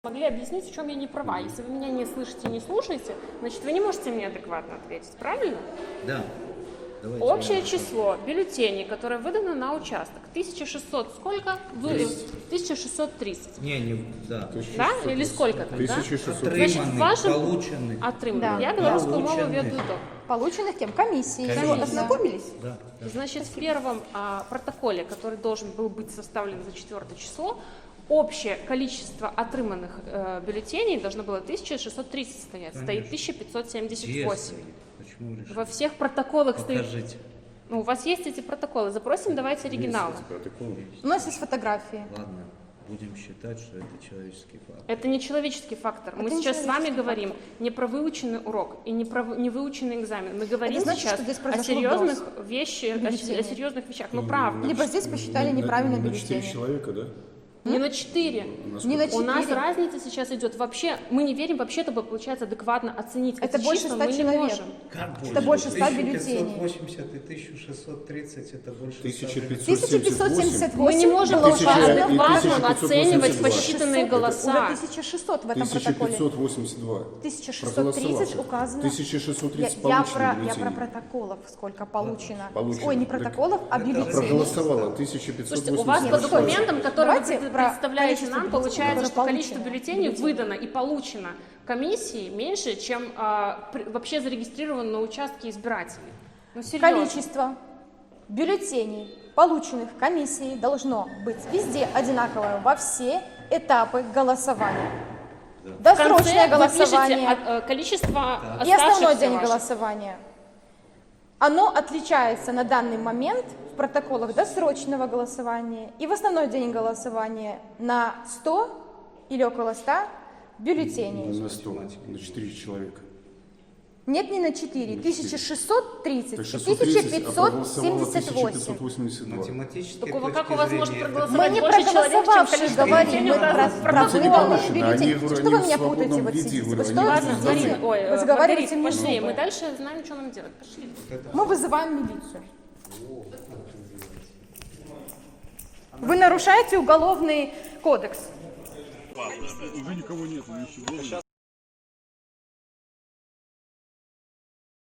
Могли объяснить, в чем я не права. Если вы меня не слышите, не слушаете, значит, вы не можете мне адекватно ответить, правильно? Да. Давайте Общее число бюллетеней, которое выдано на участок, 1600 сколько? 1630. Да. Да? Или сколько-то, да? 1600. Значит, в вашем... Получены. Отрыманы. Да. Я белорусскую мову Получены. веду до. Полученных кем? Комиссией. Комиссией. Все, ознакомились? Да. Значит, в первом протоколе, который должен был быть составлен за 4 число, общее количество отрыманных бюллетеней должно было 1630 стоять. Стоит 1578. Почему решили? Во всех протоколах стоит... Покажите. Ну, у вас есть эти протоколы. Запросим, давайте оригиналы. У нас есть фотографии. Ладно, будем считать, что это человеческий факт. Это не человеческий фактор. Мы Это не сейчас с вами человеческий говорим не про выученный урок и не про невыученный экзамен. Мы говорим значит, сейчас что здесь о произошел серьезных вброс вещах, бюллетеней. о серьезных вещах. Ну, правда. Либо здесь посчитали неправильно на 4 бюллетени. человека, да? Не на 4. Не на У нас 4. разница сейчас идет. Вообще, мы не верим вообще-то, получается адекватно оценить Это эти больше числа, 100 мы не человек. можем. Как Это больше 100 бюллетеней. 1580 и 1630 это больше 1578 Мы не можем было уже адекватно 1582. оценивать посчитанные Уже голоса. 1600 в этом протоколе. 1582. 1630 указано. 1630 Я получено про протоколов, сколько получено. Получено. Ой, не Так, протоколов, а бюллетеней. Проголосовало Слушайте, 1582. у вас по документам, которые Давайте вы про представляете количество нам, бюллетеней, получается, что которые количество получено. бюллетеней выдано и получено комиссией меньше, чем вообще зарегистрировано на участке избирателей. Ну, серьезно. Количество бюллетеней, полученных комиссией, должно быть везде одинаковое во все этапы голосования. В Досрочное конце вы голосование пишете количество и основной оставшихся день ваших. голосования. Оно отличается на данный момент в протоколах досрочного голосования и в основной день голосования на 100 или около 100 бюллетеней. На 100, на 4 человека. Нет, не на 4, 1630 Так и 630, а проголосовало 1578. 1582. математически. Так как у вас может Мы проголосовать не больше человек, чем проголосовавшие количество говорим, бюллетеней мы в разных про протоколах? выданные Они, бюллетени. говорю, Что они вы в меня свободном путаете вот виде, сидите? говорю, Вы они что Ладно, Маргарита, Марина, вы ой, разговариваете Маргарита, мне пошли, зубы. мы дальше знаем, что нам делать. Пошли. Мы вызываем милицию. Вы нарушаете уголовный кодекс. Уже никого нет, ничего.